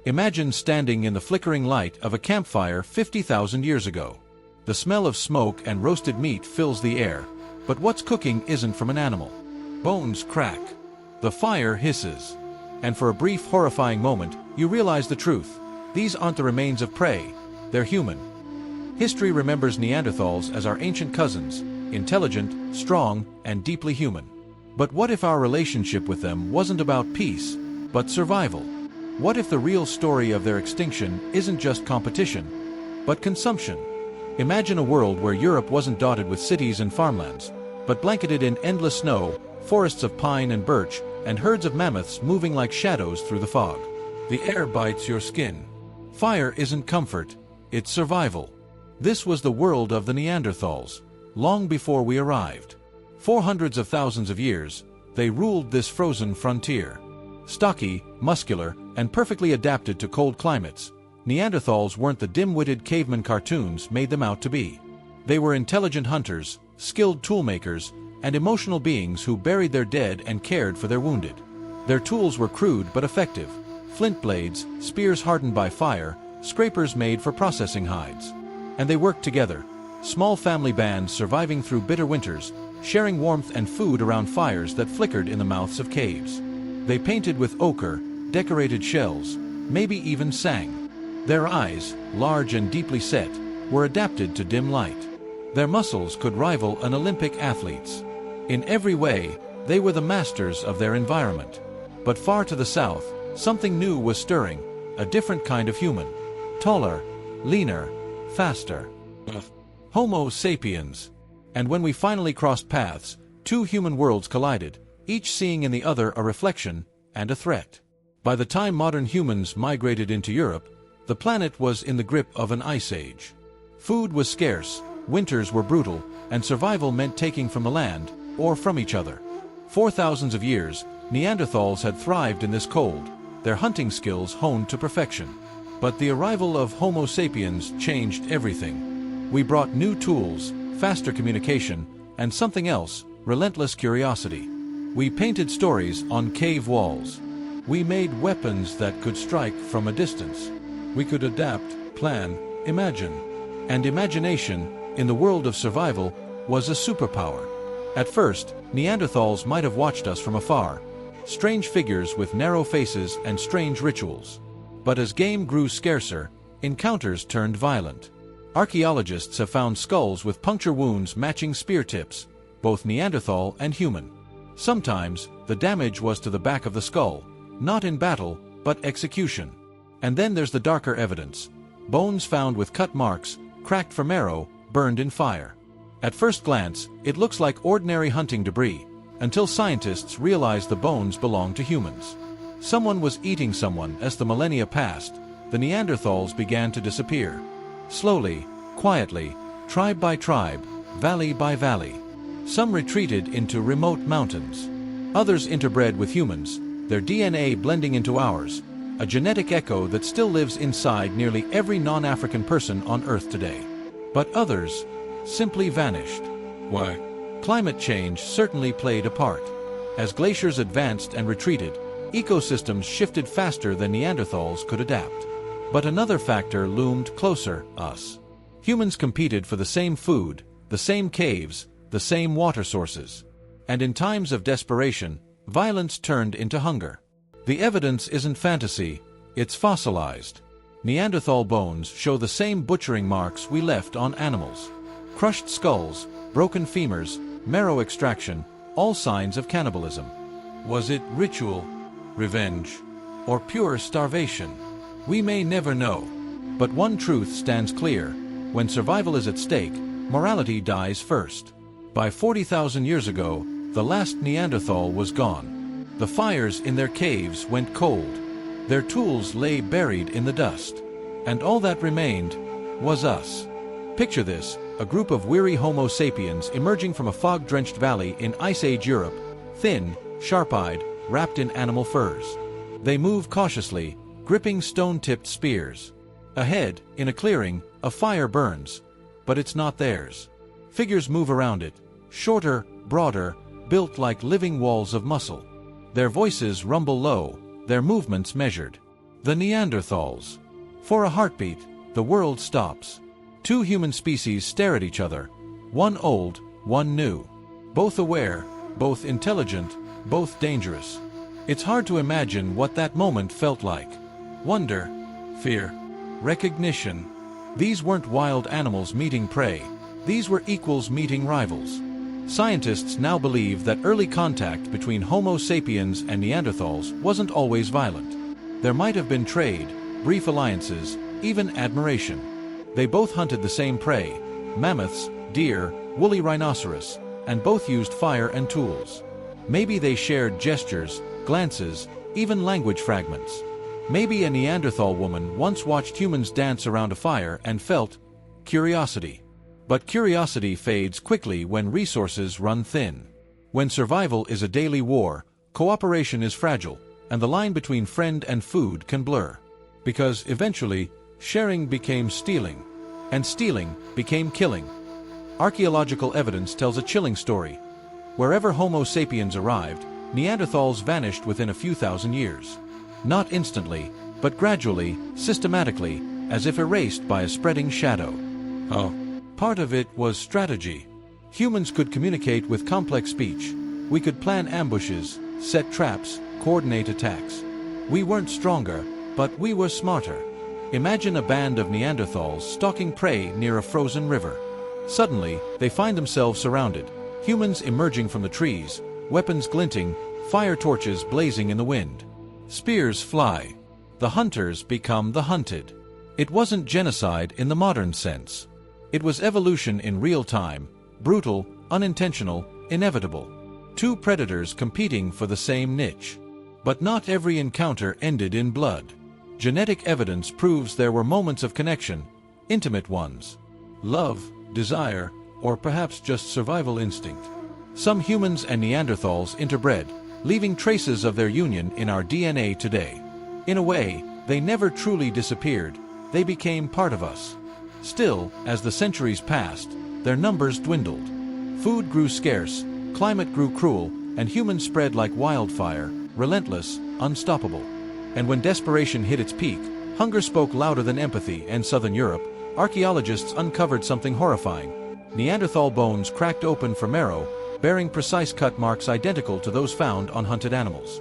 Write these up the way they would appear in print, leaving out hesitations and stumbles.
Imagine standing in the flickering light of a campfire 50,000 years ago. The smell of smoke and roasted meat fills the air, but what's cooking isn't from an animal. Bones crack. The fire hisses. And for a brief, horrifying moment, you realize the truth. These aren't the remains of prey, they're human. History remembers Neanderthals as our ancient cousins, intelligent, strong, and deeply human. But what if our relationship with them wasn't about peace, but survival? What if the real story of their extinction isn't just competition, but consumption? Imagine a world where Europe wasn't dotted with cities and farmlands, but blanketed in endless snow, forests of pine and birch, and herds of mammoths moving like shadows through the fog. The air bites your skin. Fire isn't comfort, it's survival. This was the world of the Neanderthals, long before we arrived. For hundreds of thousands of years, they ruled this frozen frontier. Stocky, muscular, and perfectly adapted to cold climates, Neanderthals weren't the dim-witted caveman cartoons made them out to be. They were intelligent hunters, skilled toolmakers, and emotional beings who buried their dead and cared for their wounded. Their tools were crude but effective: flint blades, spears hardened by fire, scrapers made for processing hides. And they worked together, small family bands surviving through bitter winters, sharing warmth and food around fires that flickered in the mouths of caves. They painted with ochre, decorated shells, maybe even sang. Their eyes, large and deeply set, were adapted to dim light. Their muscles could rival an Olympic athlete's. In every way, they were the masters of their environment. But far to the south, something new was stirring, a different kind of human. Taller, leaner, faster. Homo sapiens. And when we finally crossed paths, two human worlds collided, each seeing in the other a reflection and a threat. By the time modern humans migrated into Europe, the planet was in the grip of an ice age. Food was scarce, winters were brutal, and survival meant taking from the land, or from each other. For thousands of years, Neanderthals had thrived in this cold, their hunting skills honed to perfection. But the arrival of Homo sapiens changed everything. We brought new tools, faster communication, and something else: relentless curiosity. We painted stories on cave walls. We made weapons that could strike from a distance. We could adapt, plan, imagine. And imagination, in the world of survival, was a superpower. At first, Neanderthals might have watched us from afar, strange figures with narrow faces and strange rituals. But as game grew scarcer, encounters turned violent. Archaeologists have found skulls with puncture wounds matching spear tips, both Neanderthal and human. Sometimes, the damage was to the back of the skull, not in battle, but execution. And then there's the darker evidence: bones found with cut marks, cracked from arrow, burned in fire. At first glance, it looks like ordinary hunting debris, until scientists realize the bones belong to humans. Someone was eating someone. As the millennia passed, the Neanderthals began to disappear. Slowly, quietly, tribe by tribe, valley by valley. Some retreated into remote mountains. Others interbred with humans, their DNA blending into ours, a genetic echo that still lives inside nearly every non-African person on Earth today. But others simply vanished. Why? Climate change certainly played a part. As glaciers advanced and retreated, ecosystems shifted faster than Neanderthals could adapt. But another factor loomed closer: us. Humans competed for the same food, the same caves, the same water sources. And in times of desperation, violence turned into hunger. The evidence isn't fantasy, it's fossilized. Neanderthal bones show the same butchering marks we left on animals. Crushed skulls, broken femurs, marrow extraction, all signs of cannibalism. Was it ritual, revenge, or pure starvation? We may never know. But one truth stands clear: when survival is at stake, morality dies first. By 40,000 years ago, the last Neanderthal was gone. The fires in their caves went cold. Their tools lay buried in the dust. And all that remained was us. Picture this: a group of weary Homo sapiens emerging from a fog-drenched valley in Ice Age Europe, thin, sharp-eyed, wrapped in animal furs. They move cautiously, gripping stone-tipped spears. Ahead, in a clearing, a fire burns, but it's not theirs. Figures move around it, shorter, broader, built like living walls of muscle. Their voices rumble low, their movements measured. The Neanderthals. For a heartbeat, the world stops. Two human species stare at each other, one old, one new. Both aware, both intelligent, both dangerous. It's hard to imagine what that moment felt like. Wonder, fear, recognition. These weren't wild animals meeting prey. These were equals meeting rivals. Scientists now believe that early contact between Homo sapiens and Neanderthals wasn't always violent. There might have been trade, brief alliances, even admiration. They both hunted the same prey: mammoths, deer, woolly rhinoceros, and both used fire and tools. Maybe they shared gestures, glances, even language fragments. Maybe a Neanderthal woman once watched humans dance around a fire and felt curiosity. But curiosity fades quickly when resources run thin. When survival is a daily war, cooperation is fragile, and the line between friend and food can blur. Because eventually, sharing became stealing, and stealing became killing. Archaeological evidence tells a chilling story. Wherever Homo sapiens arrived, Neanderthals vanished within a few thousand years. Not instantly, but gradually, systematically, as if erased by a spreading shadow. Part of it was strategy. Humans could communicate with complex speech. We could plan ambushes, set traps, coordinate attacks. We weren't stronger, but we were smarter. Imagine a band of Neanderthals stalking prey near a frozen river. Suddenly, they find themselves surrounded, humans emerging from the trees, weapons glinting, fire torches blazing in the wind. Spears fly. The hunters become the hunted. It wasn't genocide in the modern sense. It was evolution in real time, brutal, unintentional, inevitable. Two predators competing for the same niche. But not every encounter ended in blood. Genetic evidence proves there were moments of connection, intimate ones. Love, desire, or perhaps just survival instinct. Some humans and Neanderthals interbred, leaving traces of their union in our DNA today. In a way, they never truly disappeared. They became part of us. Still, as the centuries passed, their numbers dwindled. Food grew scarce, climate grew cruel, and humans spread like wildfire, relentless, unstoppable. And when desperation hit its peak, hunger spoke louder than empathy. In southern Europe, archaeologists uncovered something horrifying. Neanderthal bones cracked open for marrow, bearing precise cut marks identical to those found on hunted animals.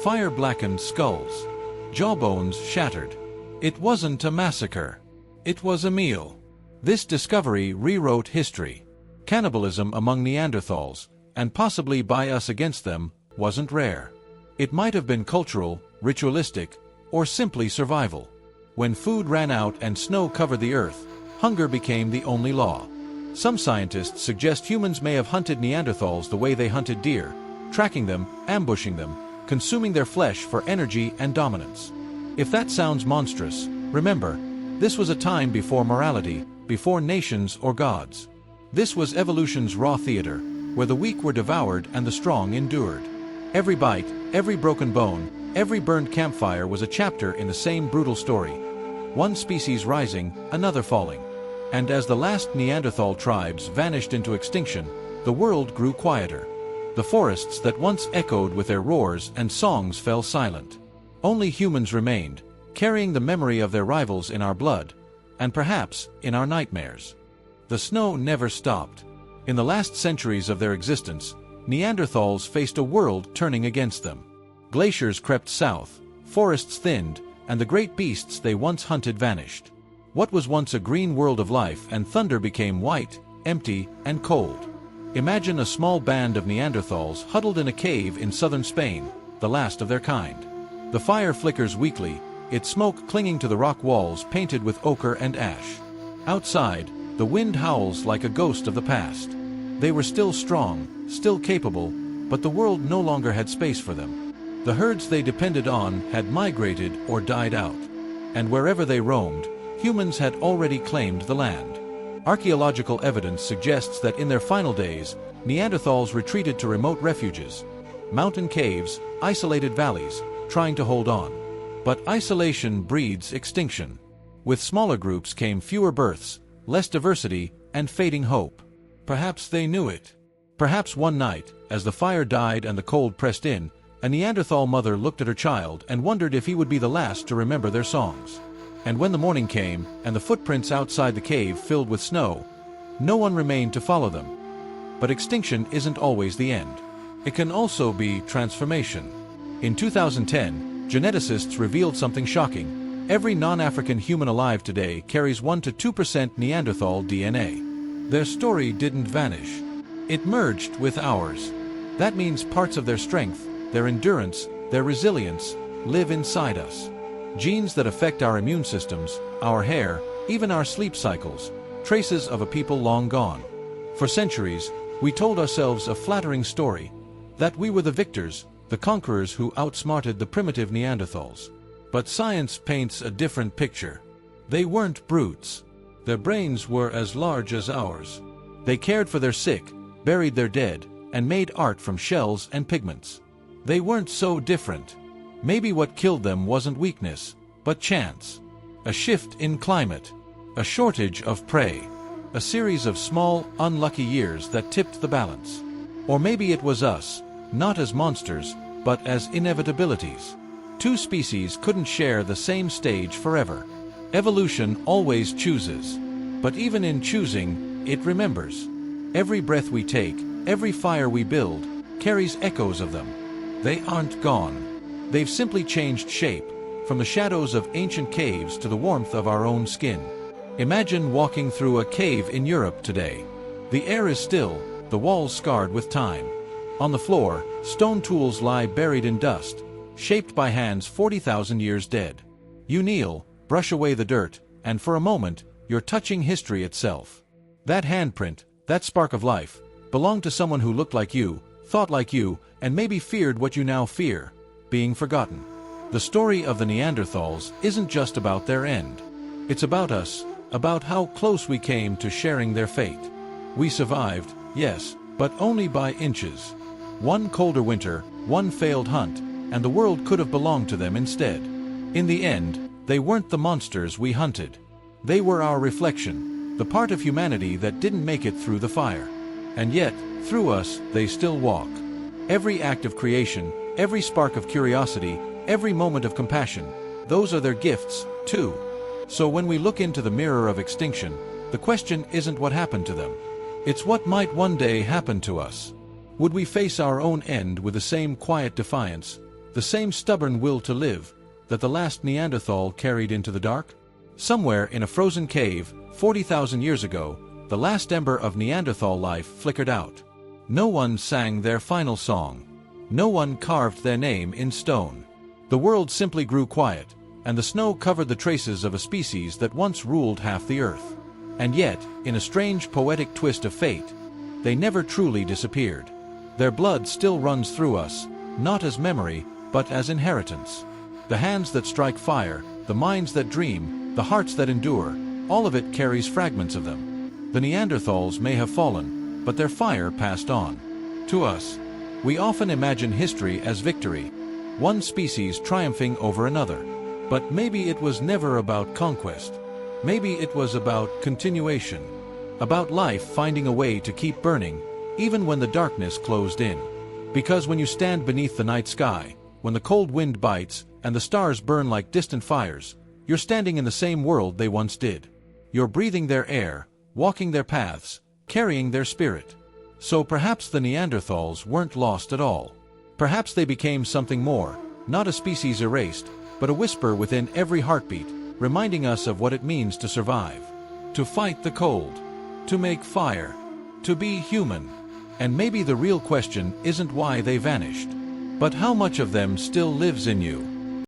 Fire-blackened skulls. Jawbones shattered. It wasn't a massacre. It was a meal. This discovery rewrote history. Cannibalism among Neanderthals, and possibly by us against them, wasn't rare. It might have been cultural, ritualistic, or simply survival. When food ran out and snow covered the earth, hunger became the only law. Some scientists suggest humans may have hunted Neanderthals the way they hunted deer, tracking them, ambushing them, consuming their flesh for energy and dominance. If that sounds monstrous, remember, this was a time before morality, before nations or gods. This was evolution's raw theater, where the weak were devoured and the strong endured. Every bite, every broken bone, every burned campfire was a chapter in the same brutal story. One species rising, another falling. And as the last Neanderthal tribes vanished into extinction, the world grew quieter. The forests that once echoed with their roars and songs fell silent. Only humans remained, carrying the memory of their rivals in our blood, and perhaps in our nightmares. The snow never stopped. In the last centuries of their existence, Neanderthals faced a world turning against them. Glaciers crept south, forests thinned, and the great beasts they once hunted vanished. What was once a green world of life and thunder became white, empty, and cold. Imagine a small band of Neanderthals huddled in a cave in southern Spain, the last of their kind. The fire flickers weakly, its smoke clinging to the rock walls painted with ochre and ash. Outside, the wind howls like a ghost of the past. They were still strong, still capable, but the world no longer had space for them. The herds they depended on had migrated or died out. And wherever they roamed, humans had already claimed the land. Archaeological evidence suggests that in their final days, Neanderthals retreated to remote refuges, mountain caves, isolated valleys, trying to hold on. But isolation breeds extinction. With smaller groups came fewer births, less diversity, and fading hope. Perhaps they knew it. Perhaps one night, as the fire died and the cold pressed in, A Neanderthal mother looked at her child and wondered if he would be the last to remember their songs. And when the morning came, and the footprints outside the cave filled with snow, no one remained to follow them. But extinction isn't always the end. It can also be transformation. In 2010, geneticists revealed something shocking. Every non-African human alive today carries 1 to 2% Neanderthal DNA. Their story didn't vanish. It merged with ours. That means parts of their strength, their endurance, their resilience, live inside us. Genes that affect our immune systems, our hair, even our sleep cycles, traces of a people long gone. For centuries, we told ourselves a flattering story, that we were the victors, the conquerors who outsmarted the primitive Neanderthals. But science paints a different picture. They weren't brutes. Their brains were as large as ours. They cared for their sick, buried their dead, and made art from shells and pigments. They weren't so different. Maybe what killed them wasn't weakness, but chance. A shift in climate. A shortage of prey. A series of small, unlucky years that tipped the balance. Or maybe it was us, not as monsters, but as inevitabilities. Two species couldn't share the same stage forever. Evolution always chooses. But even in choosing, it remembers. Every breath we take, every fire we build, carries echoes of them. They aren't gone. They've simply changed shape, from the shadows of ancient caves to the warmth of our own skin. Imagine walking through a cave in Europe today. The air is still, the walls scarred with time. On the floor, stone tools lie buried in dust, shaped by hands 40,000 years dead. You kneel, brush away the dirt, and for a moment, you're touching history itself. That handprint, that spark of life, belonged to someone who looked like you, thought like you, and maybe feared what you now fear, being forgotten. The story of the Neanderthals isn't just about their end. It's about us, about how close we came to sharing their fate. We survived, yes, but only by inches. One colder winter, one failed hunt, and the world could have belonged to them instead. In the end, they weren't the monsters we hunted. They were our reflection, the part of humanity that didn't make it through the fire. And yet, through us, they still walk. Every act of creation, every spark of curiosity, every moment of compassion, those are their gifts, too. So when we look into the mirror of extinction, the question isn't what happened to them. It's what might one day happen to us. Would we face our own end with the same quiet defiance, the same stubborn will to live, that the last Neanderthal carried into the dark? Somewhere in a frozen cave, 40,000 years ago, the last ember of Neanderthal life flickered out. No one sang their final song. No one carved their name in stone. The world simply grew quiet, and the snow covered the traces of a species that once ruled half the earth. And yet, in a strange poetic twist of fate, they never truly disappeared. Their blood still runs through us, not as memory, but as inheritance. The hands that strike fire, the minds that dream, the hearts that endure, all of it carries fragments of them. The Neanderthals may have fallen, but their fire passed on. To us, we often imagine history as victory, one species triumphing over another. But maybe it was never about conquest. Maybe it was about continuation. About life finding a way to keep burning, even when the darkness closed in. Because when you stand beneath the night sky, when the cold wind bites, and the stars burn like distant fires, you're standing in the same world they once did. You're breathing their air, walking their paths, carrying their spirit. So perhaps the Neanderthals weren't lost at all. Perhaps they became something more, not a species erased, but a whisper within every heartbeat, reminding us of what it means to survive, to fight the cold, to make fire, to be human. And maybe the real question isn't why they vanished, but how much of them still lives in you.